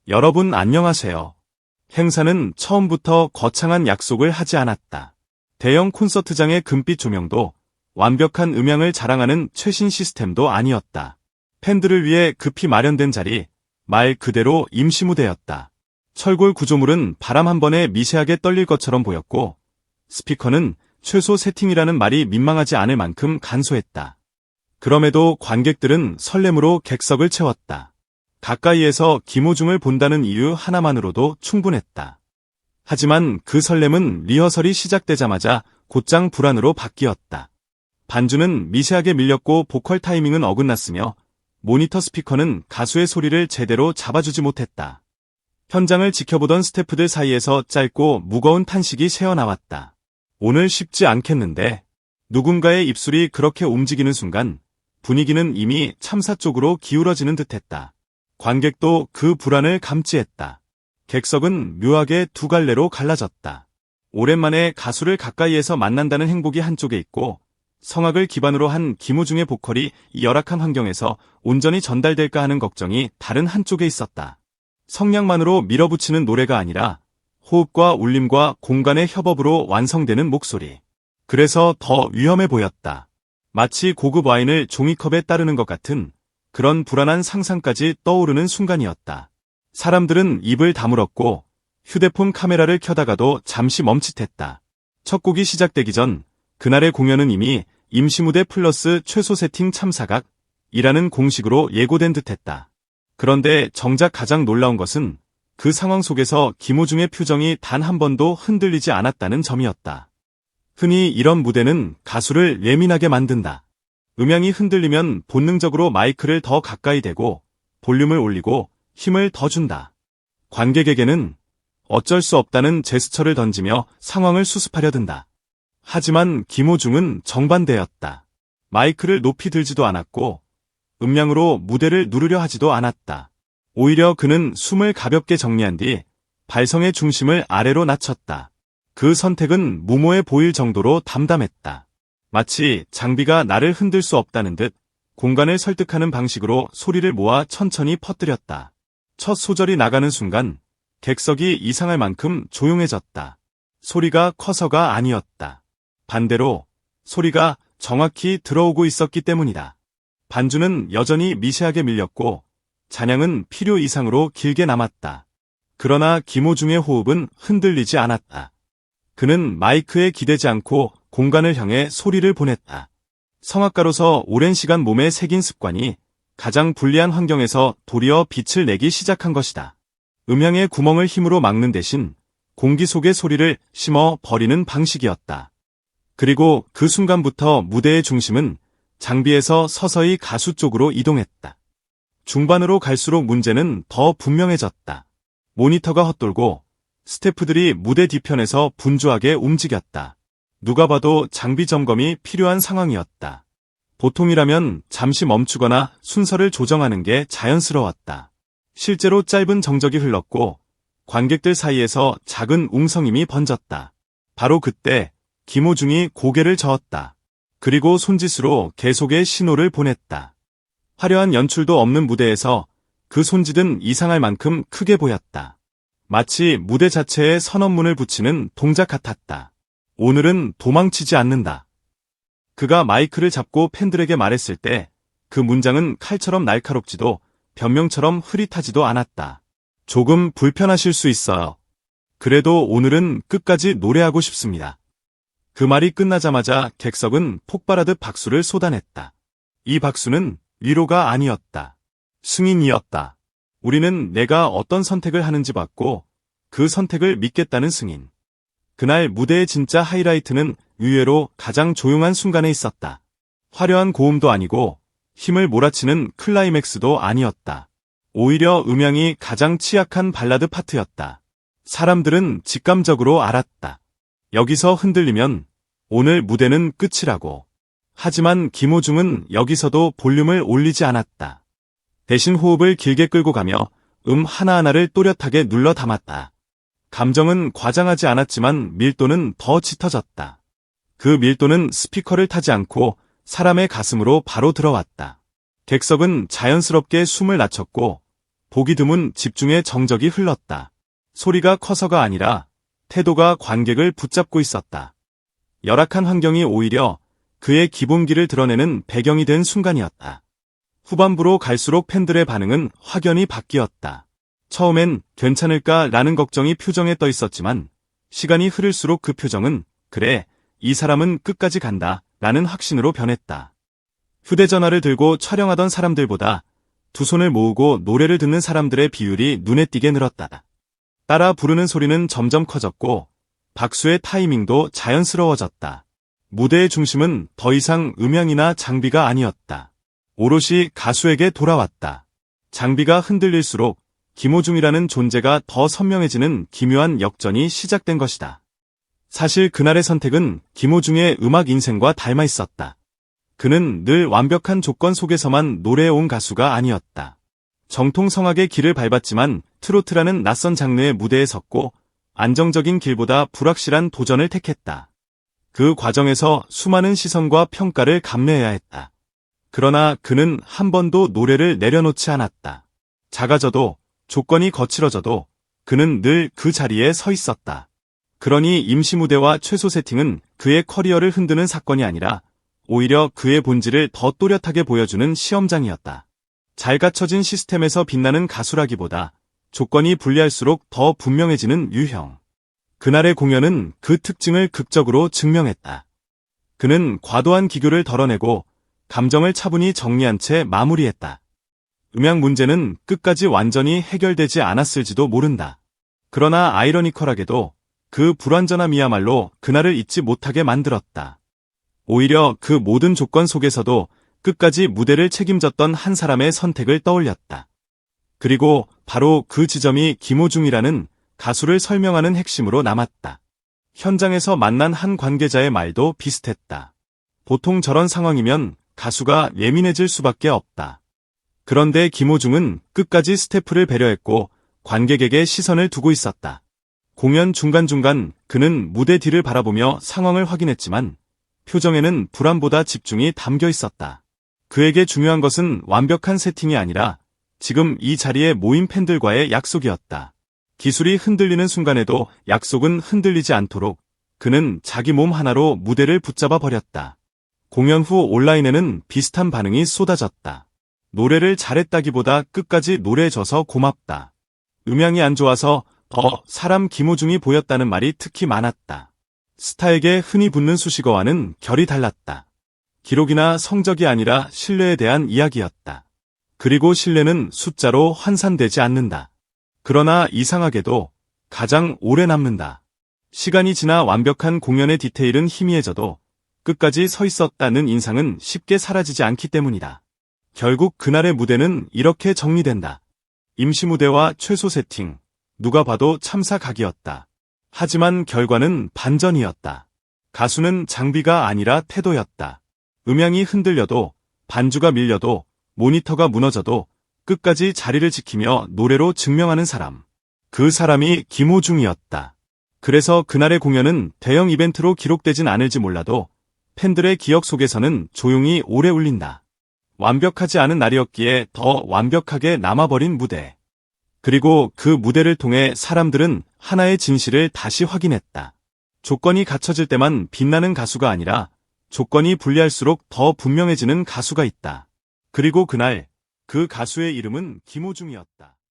여러분 안녕하세요. 행사는 처음부터 거창한 약속을 하지 않았다. 대형 콘서트장의 금빛 조명도 완벽한 음향을 자랑하는 최신 시스템도 아니었다. 팬들을 위해 급히 마련된 자리, 말 그대로 임시 무대였다. 철골 구조물은 바람 한 번에 미세하게 떨릴 것처럼 보였고, 스피커는 최소 세팅이라는 말이 민망하지 않을 만큼 간소했다. 그럼에도 관객들은 설렘으로 객석을 채웠다. 가까이에서 김호중을 본다는 이유 하나만으로도 충분했다. 하지만 그 설렘은 리허설이 시작되자마자 곧장 불안으로 바뀌었다. 반주는 미세하게 밀렸고 보컬 타이밍은 어긋났으며 모니터 스피커는 가수의 소리를 제대로 잡아주지 못했다. 현장을 지켜보던 스태프들 사이에서 짧고 무거운 탄식이 새어나왔다. 오늘 쉽지 않겠는데. 누군가의 입술이 그렇게 움직이는 순간 분위기는 이미 참사 쪽으로 기울어지는 듯했다. 관객도 그 불안을 감지했다. 객석은 묘하게 두 갈래로 갈라졌다. 오랜만에 가수를 가까이에서 만난다는 행복이 한쪽에 있고, 성악을 기반으로 한 김호중의 보컬이 이 열악한 환경에서 온전히 전달될까 하는 걱정이 다른 한쪽에 있었다. 성량만으로 밀어붙이는 노래가 아니라 호흡과 울림과 공간의 협업으로 완성되는 목소리. 그래서 더 위험해 보였다. 마치 고급 와인을 종이컵에 따르는 것 같은 그런 불안한 상상까지 떠오르는 순간이었다. 사람들은 입을 다물었고 휴대폰 카메라를 켜다가도 잠시 멈칫했다. 첫 곡이 시작되기 전 그날의 공연은 이미 임시무대 플러스 최소 세팅 참사각이라는 공식으로 예고된 듯했다. 그런데 정작 가장 놀라운 것은 그 상황 속에서 김호중의 표정이 단 한 번도 흔들리지 않았다는 점이었다. 흔히 이런 무대는 가수를 예민하게 만든다. 음향이 흔들리면 본능적으로 마이크를 더 가까이 대고 볼륨을 올리고 힘을 더 준다. 관객에게는 어쩔 수 없다는 제스처를 던지며 상황을 수습하려 든다. 하지만 김호중은 정반대였다. 마이크를 높이 들지도 않았고 음량으로 무대를 누르려 하지도 않았다. 오히려 그는 숨을 가볍게 정리한 뒤 발성의 중심을 아래로 낮췄다. 그 선택은 무모해 보일 정도로 담담했다. 마치 장비가 나를 흔들 수 없다는 듯 공간을 설득하는 방식으로 소리를 모아 천천히 퍼뜨렸다. 첫 소절이 나가는 순간 객석이 이상할 만큼 조용해졌다. 소리가 커서가 아니었다. 반대로 소리가 정확히 들어오고 있었기 때문이다. 반주는 여전히 미세하게 밀렸고 잔향은 필요 이상으로 길게 남았다. 그러나 김호중의 호흡은 흔들리지 않았다. 그는 마이크에 기대지 않고 공간을 향해 소리를 보냈다. 성악가로서 오랜 시간 몸에 새긴 습관이 가장 불리한 환경에서 도리어 빛을 내기 시작한 것이다. 음향의 구멍을 힘으로 막는 대신 공기 속의 소리를 심어 버리는 방식이었다. 그리고 그 순간부터 무대의 중심은 장비에서 서서히 가수 쪽으로 이동했다. 중반으로 갈수록 문제는 더 분명해졌다. 모니터가 헛돌고 스태프들이 무대 뒤편에서 분주하게 움직였다. 누가 봐도 장비 점검이 필요한 상황이었다. 보통이라면 잠시 멈추거나 순서를 조정하는 게 자연스러웠다. 실제로 짧은 정적이 흘렀고 관객들 사이에서 작은 웅성임이 번졌다. 바로 그때 김호중이 고개를 저었다. 그리고 손짓으로 계속의 신호를 보냈다. 화려한 연출도 없는 무대에서 그 손짓은 이상할 만큼 크게 보였다. 마치 무대 자체에 선언문을 붙이는 동작 같았다. 오늘은 도망치지 않는다. 그가 마이크를 잡고 팬들에게 말했을 때 그 문장은 칼처럼 날카롭지도 변명처럼 흐릿하지도 않았다. 조금 불편하실 수 있어요. 그래도 오늘은 끝까지 노래하고 싶습니다. 그 말이 끝나자마자 객석은 폭발하듯 박수를 쏟아냈다. 이 박수는 위로가 아니었다. 승인이었다. 우리는 내가 어떤 선택을 하는지 봤고 그 선택을 믿겠다는 승인. 그날 무대의 진짜 하이라이트는 의외로 가장 조용한 순간에 있었다. 화려한 고음도 아니고 힘을 몰아치는 클라이맥스도 아니었다. 오히려 음향이 가장 취약한 발라드 파트였다. 사람들은 직감적으로 알았다. 여기서 흔들리면 오늘 무대는 끝이라고. 하지만 김호중은 여기서도 볼륨을 올리지 않았다. 대신 호흡을 길게 끌고 가며 하나하나를 또렷하게 눌러 담았다. 감정은 과장하지 않았지만 밀도는 더 짙어졌다. 그 밀도는 스피커를 타지 않고 사람의 가슴으로 바로 들어왔다. 객석은 자연스럽게 숨을 낮췄고 보기 드문 집중의 정적이 흘렀다. 소리가 커서가 아니라 태도가 관객을 붙잡고 있었다. 열악한 환경이 오히려 그의 기본기를 드러내는 배경이 된 순간이었다. 후반부로 갈수록 팬들의 반응은 확연히 바뀌었다. 처음엔 괜찮을까라는 걱정이 표정에 떠 있었지만 시간이 흐를수록 그 표정은 그래, 이 사람은 끝까지 간다 라는 확신으로 변했다. 휴대전화를 들고 촬영하던 사람들보다 두 손을 모으고 노래를 듣는 사람들의 비율이 눈에 띄게 늘었다. 따라 부르는 소리는 점점 커졌고 박수의 타이밍도 자연스러워졌다. 무대의 중심은 더 이상 음향이나 장비가 아니었다. 오롯이 가수에게 돌아왔다. 장비가 흔들릴수록 김호중이라는 존재가 더 선명해지는 기묘한 역전이 시작된 것이다. 사실 그날의 선택은 김호중의 음악 인생과 닮아 있었다. 그는 늘 완벽한 조건 속에서만 노래해온 가수가 아니었다. 정통성악의 길을 밟았지만 트로트라는 낯선 장르의 무대에 섰고 안정적인 길보다 불확실한 도전을 택했다. 그 과정에서 수많은 시선과 평가를 감내해야 했다. 그러나 그는 한 번도 노래를 내려놓지 않았다. 작아져도 조건이 거칠어져도 그는 늘 그 자리에 서 있었다. 그러니 임시 무대와 최소 세팅은 그의 커리어를 흔드는 사건이 아니라 오히려 그의 본질을 더 또렷하게 보여주는 시험장이었다. 잘 갖춰진 시스템에서 빛나는 가수라기보다 조건이 불리할수록 더 분명해지는 유형. 그날의 공연은 그 특징을 극적으로 증명했다. 그는 과도한 기교를 덜어내고 감정을 차분히 정리한 채 마무리했다. 음향 문제는 끝까지 완전히 해결되지 않았을지도 모른다. 그러나 아이러니컬하게도 그 불완전함이야말로 그날을 잊지 못하게 만들었다. 오히려 그 모든 조건 속에서도 끝까지 무대를 책임졌던 한 사람의 선택을 떠올렸다. 그리고 바로 그 지점이 김호중이라는 가수를 설명하는 핵심으로 남았다. 현장에서 만난 한 관계자의 말도 비슷했다. 보통 저런 상황이면 가수가 예민해질 수밖에 없다. 그런데 김호중은 끝까지 스태프를 배려했고 관객에게 시선을 두고 있었다. 공연 중간중간 그는 무대 뒤를 바라보며 상황을 확인했지만 표정에는 불안보다 집중이 담겨 있었다. 그에게 중요한 것은 완벽한 세팅이 아니라 지금 이 자리에 모인 팬들과의 약속이었다. 기술이 흔들리는 순간에도 약속은 흔들리지 않도록 그는 자기 몸 하나로 무대를 붙잡아 버렸다. 공연 후 온라인에는 비슷한 반응이 쏟아졌다. 노래를 잘했다기보다 끝까지 노래해줘서 고맙다. 음향이 안 좋아서 더 사람 김호중이 보였다는 말이 특히 많았다. 스타에게 흔히 붙는 수식어와는 결이 달랐다. 기록이나 성적이 아니라 신뢰에 대한 이야기였다. 그리고 신뢰는 숫자로 환산되지 않는다. 그러나 이상하게도 가장 오래 남는다. 시간이 지나 완벽한 공연의 디테일은 희미해져도 끝까지 서 있었다는 인상은 쉽게 사라지지 않기 때문이다. 결국 그날의 무대는 이렇게 정리된다. 임시 무대와 최소 세팅, 누가 봐도 참사각이었다. 하지만 결과는 반전이었다. 가수는 장비가 아니라 태도였다. 음향이 흔들려도, 반주가 밀려도, 모니터가 무너져도 끝까지 자리를 지키며 노래로 증명하는 사람. 그 사람이 김호중이었다. 그래서 그날의 공연은 대형 이벤트로 기록되진 않을지 몰라도 팬들의 기억 속에서는 조용히 오래 울린다. 완벽하지 않은 날이었기에 더 완벽하게 남아버린 무대. 그리고 그 무대를 통해 사람들은 하나의 진실을 다시 확인했다. 조건이 갖춰질 때만 빛나는 가수가 아니라 조건이 불리할수록 더 분명해지는 가수가 있다. 그리고 그날 그 가수의 이름은 김호중이었다.